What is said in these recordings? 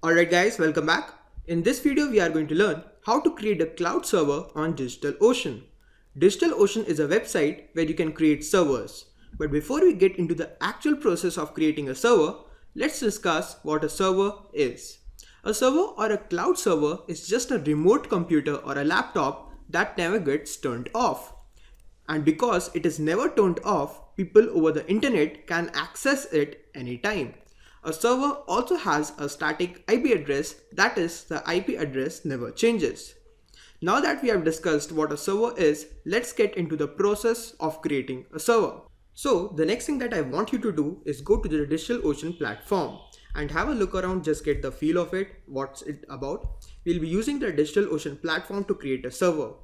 Alright guys, welcome back. In this video we are going to learn how to create a cloud server on DigitalOcean. DigitalOcean is a website where you can create servers. But before we get into the actual process of creating a server, let's discuss what a server is. A server or a cloud server is just a remote computer or a laptop that never gets turned off. And because it is never turned off, people over the internet can access it anytime. A server also has a static IP address, that is, the IP address never changes. Now that we have discussed what a server is, let's get into the process of creating a server. So the next thing that I want you to do is go to the DigitalOcean platform and have a look around, just get the feel of it, what's it about. We'll be using the DigitalOcean platform to create a server.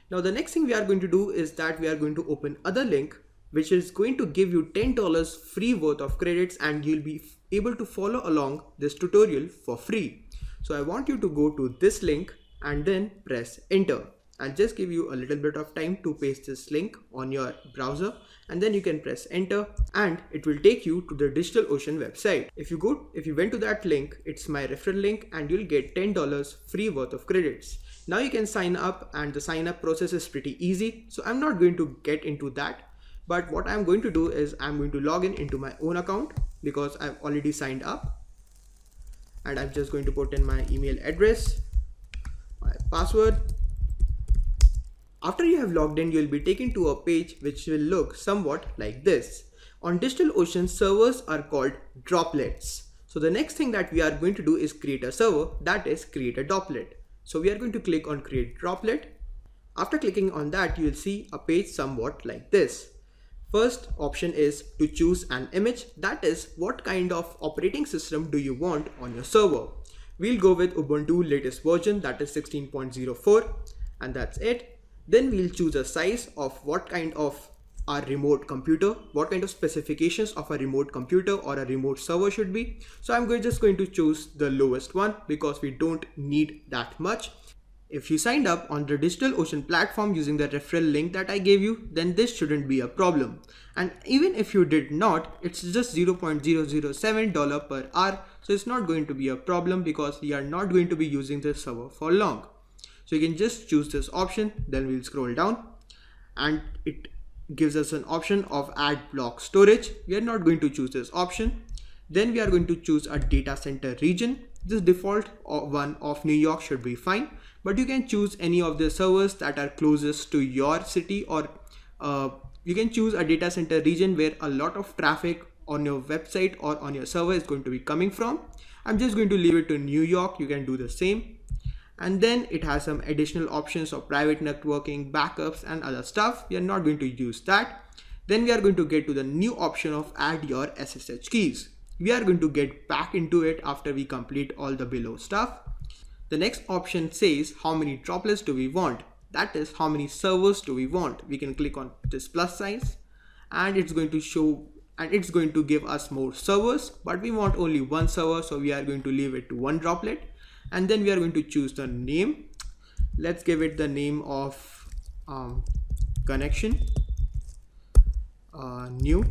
Now the next thing we are going to do is that we are going to open other link which is going to give you $10 free worth of credits, and you'll be able to follow along this tutorial for free. So I want you to go to this link and then press enter. I'll just give you a little bit of time to paste this link on your browser, and then you can press enter and it will take you to the DigitalOcean website. If you went to that link, it's my referral link and you'll get $10 free worth of credits. Now you can sign up, and the sign up process is pretty easy. So I'm not going to get into that. But what I'm going to do is I'm going to log in into my own account because I've already signed up, and I'm just going to put in my email address, my password. After you have logged in, you'll be taken to a page which will look somewhat like this. On DigitalOcean, servers are called droplets. So the next thing that we are going to do is create a server, that is create a droplet. So we are going to click on create droplet. After clicking on that, you'll see a page somewhat like this. First option is to choose an image, that is, what kind of operating system do you want on your server. We'll go with Ubuntu latest version, that is 16.04, and that's it. Then we'll choose a size of what kind of our remote computer, what kind of specifications of a remote computer or a remote server should be. So I'm just going to choose the lowest one because we don't need that much. If you signed up on the DigitalOcean platform using the referral link that I gave you, then this shouldn't be a problem. And even if you did not, it's just $0.007 per hour. So it's not going to be a problem because we are not going to be using this server for long. So you can just choose this option, then we'll scroll down and it gives us an option of add block storage. We are not going to choose this option. Then we are going to choose a data center region. This default one of New York should be fine, but you can choose any of the servers that are closest to your city, or you can choose a data center region where a lot of traffic on your website or on your server is going to be coming from. I'm just going to leave it to New York. You can do the same. And then it has some additional options of private networking, backups and other stuff. We are not going to use that. Then we are going to get to the new option of add your SSH keys. We are going to get back into it after we complete all the below stuff. The next option says how many droplets do we want, that is, how many servers do we want. We can click on this plus sign and it's going to show, and it's going to give us more servers, but we want only one server, so we are going to leave it to one droplet. And then we are going to choose the name. Let's give it the name of connection, new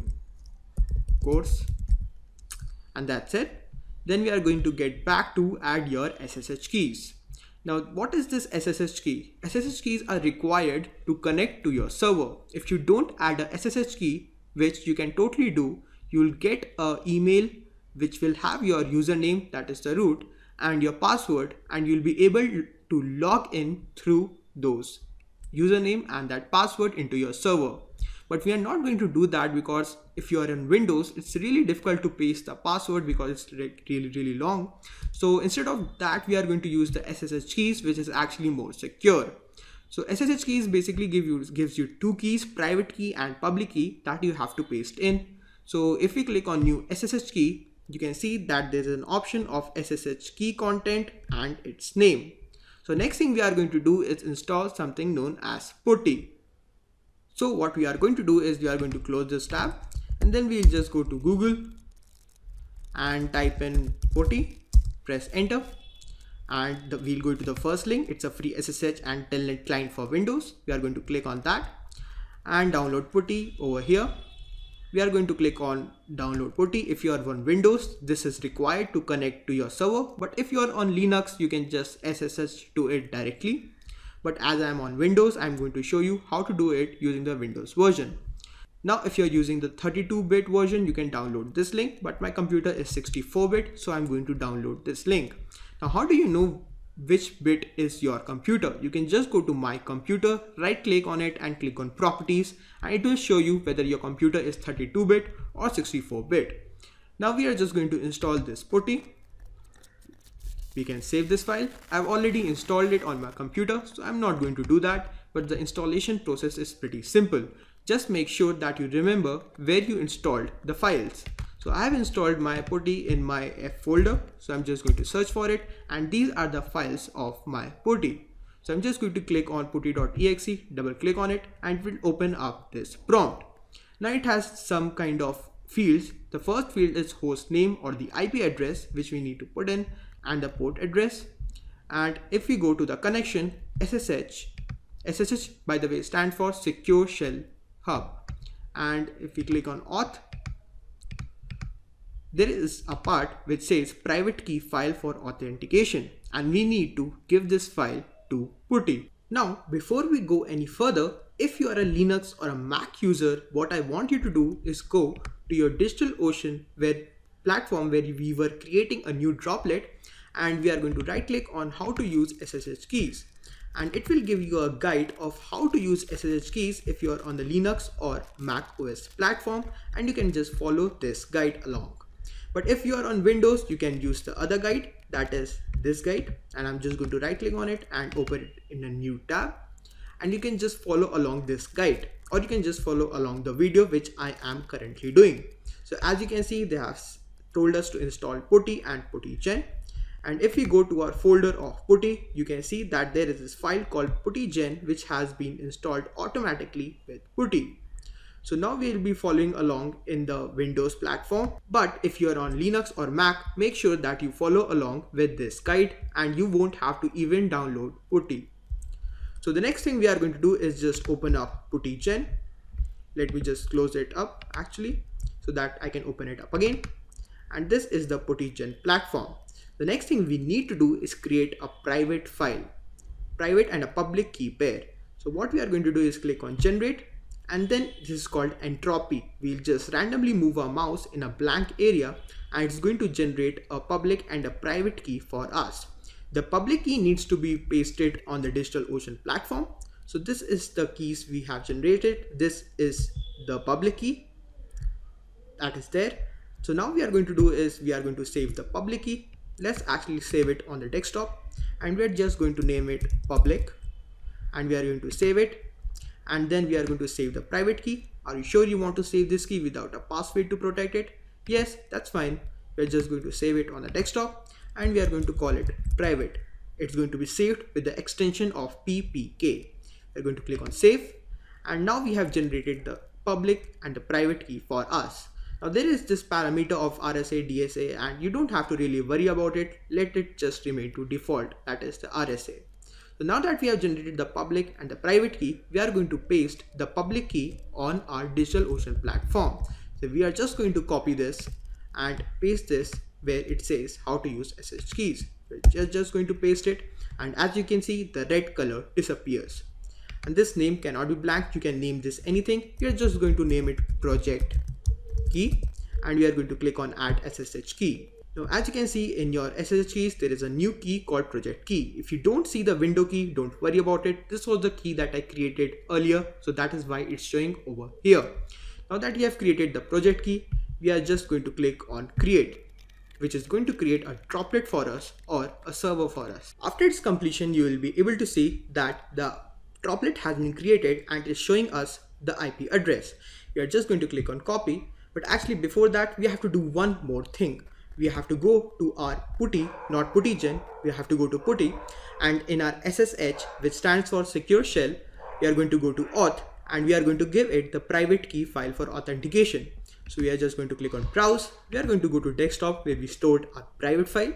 course, and that's it. Then we are going to get back to add your SSH keys. Now, what is this SSH key? SSH keys are required to connect to your server. If you don't add a SSH key, which you can totally do, you'll get an email which will have your username, that is the root, and your password, and you'll be able to log in through those username and that password into your server. But we are not going to do that because if you are in Windows, it's really difficult to paste the password because it's really long. So instead of that, we are going to use the SSH keys, which is actually more secure. So SSH keys basically gives you two keys, private key and public key, that you have to paste in. So if we click on new SSH key, you can see that there's an option of SSH key content and its name. So next thing we are going to do is install something known as putty. So what we are going to do is we are going to close this tab, and then we'll just go to Google and type in putty, press enter, and we'll go to the first link. It's a free SSH and telnet client for Windows. We are going to click on that and download putty over here. we are going to click on download putty. If you are on Windows, this is required to connect to your server, but if you are on Linux, you can just SSH to it directly. But as I am on Windows, I'm going to show you how to do it using the Windows version. Now, if you're using the 32-bit version, you can download this link, but my computer is 64-bit, so I'm going to download this link. Now, how do you know which bit is your computer? You can just go to my computer, right click on it and click on properties, and it will show you whether your computer is 32-bit or 64-bit. Now we are just going to install this putty. We can save this file. I've already installed it on my computer, so I'm not going to do that, but the installation process is pretty simple. Just make sure that you remember where you installed the files. So I have installed my putty in my F folder. So I'm just going to search for it, and these are the files of my putty. So I'm just going to click on putty.exe, double click on it, and it will open up this prompt. Now it has some kind of fields. The first field is host name or the IP address which we need to put in, and the port address. And if we go to the connection, SSH by the way stands for Secure Shell Hub. And if we click on auth, there is a part which says private key file for authentication, and we need to give this file to putty. Now, before we go any further, if you are a Linux or a Mac user, what I want you to do is go to your DigitalOcean platform where we were creating a new droplet, and we are going to right click on how to use SSH keys. And it will give you a guide of how to use SSH keys if you are on the Linux or Mac OS platform, and you can just follow this guide along. But if you are on Windows, you can use the other guide, that is this guide, and I'm just going to right click on it and open it in a new tab, and you can just follow along this guide, or you can just follow along the video which I am currently doing. So as you can see, they have told us to install putty and puttygen. And if we go to our folder of putty, you can see that there is this file called puttygen which has been installed automatically with putty. So now we will be following along in the Windows platform, but if you are on Linux or Mac, make sure that you follow along with this guide and you won't have to even download putty. So the next thing we are going to do is just open up puttygen. Let me just close it up actually so that I can open it up again. And this is the puttygen platform. The next thing we need to do is create a private file, private and a public key pair. So what we are going to do is click on generate, and then this is called entropy. We'll just randomly move our mouse in a blank area, and it's going to generate a public and a private key for us. The public key needs to be pasted on the DigitalOcean platform. So this is the keys we have generated. This is the public key that is there. So now we are going to do is we are going to save the public key. Let's actually save it on the desktop, and we're just going to name it public, and we are going to save it, and then we are going to save the private key. Are you sure you want to save this key without a password to protect it? Yes, that's fine. We're just going to save it on the desktop, and we are going to call it private. It's going to be saved with the extension of PPK. We're going to click on save, and now we have generated the public and the private key for us. Now there is this parameter of RSA, DSA, and you don't have to really worry about it. Let it just remain to default, that is the RSA. So now that we have generated the public and the private key, we are going to paste the public key on our DigitalOcean platform. So we are just going to copy this and paste this where it says how to use SSH keys. We're just going to paste it, and as you can see, the red color disappears. And this name cannot be blank. You can name this anything. We are just going to name it project key, and we are going to click on add SSH key. Now as you can see in your SSH keys, there is a new key called project key. If you don't see the window key, don't worry about it. This was the key that I created earlier, so that is why it's showing over here. Now that we have created the project key, we are just going to click on create, which is going to create a droplet for us or a server for us. After its completion, you will be able to see that the droplet has been created and is showing us the IP address. We are just going to click on copy. But actually before that, we have to do one more thing. We have to go to our putty, not puttygen. We have to go to putty, and in our SSH, which stands for secure shell, we are going to go to auth, and we are going to give it the private key file for authentication. So we are just going to click on browse. We are going to go to desktop where we stored our private file,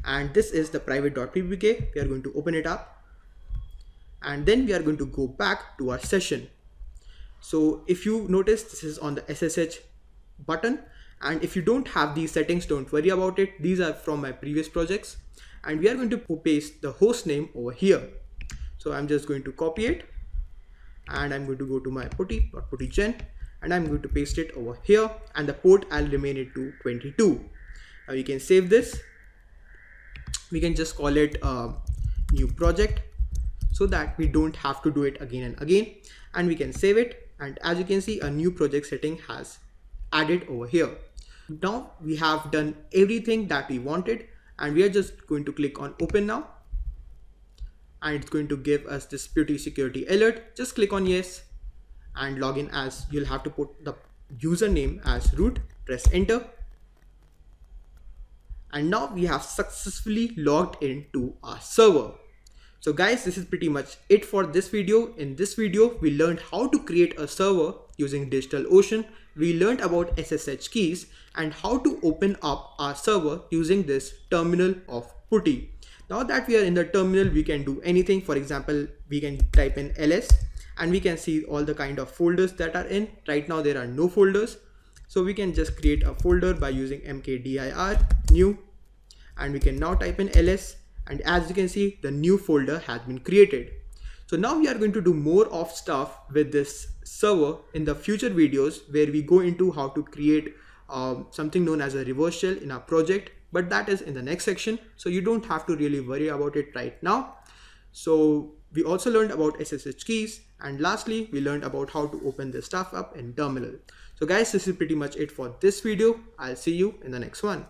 and this is the private.ppk. We are going to open it up, and then we are going to go back to our session. So if you notice, this is on the SSH button, and if you don't have these settings, don't worry about it. These are from my previous projects, and we are going to paste the host name over here. So I'm just going to copy it, and I'm going to go to my putty.puttygen, and I'm going to paste it over here, and the port I'll remain it to 22. Now you can save this. We can just call it new project so that we don't have to do it again and again, and we can save it. And as you can see, a new project setting has added over here. Now we have done everything that we wanted, and we are just going to click on open now, and it's going to give us this Putty security alert. Just click on yes and log in. As you'll have to put the username as root, press enter, and now we have successfully logged into our server. So guys, this is pretty much it for this video. In this video, we learned how to create a server using DigitalOcean. We learned about SSH keys and how to open up our server using this terminal of Putty. Now that we are in the terminal, we can do anything. For example, we can type in ls and we can see all the kind of folders that are in. Right now, there are no folders. So we can just create a folder by using mkdir new, and we can now type in ls. And as you can see, the new folder has been created. So now we are going to do more of stuff with this server in the future videos, where we go into how to create something known as a reverse shell in our project, but that is in the next section. So you don't have to really worry about it right now. So we also learned about SSH keys, and lastly, we learned about how to open this stuff up in terminal. So guys, this is pretty much it for this video. I'll see you in the next one.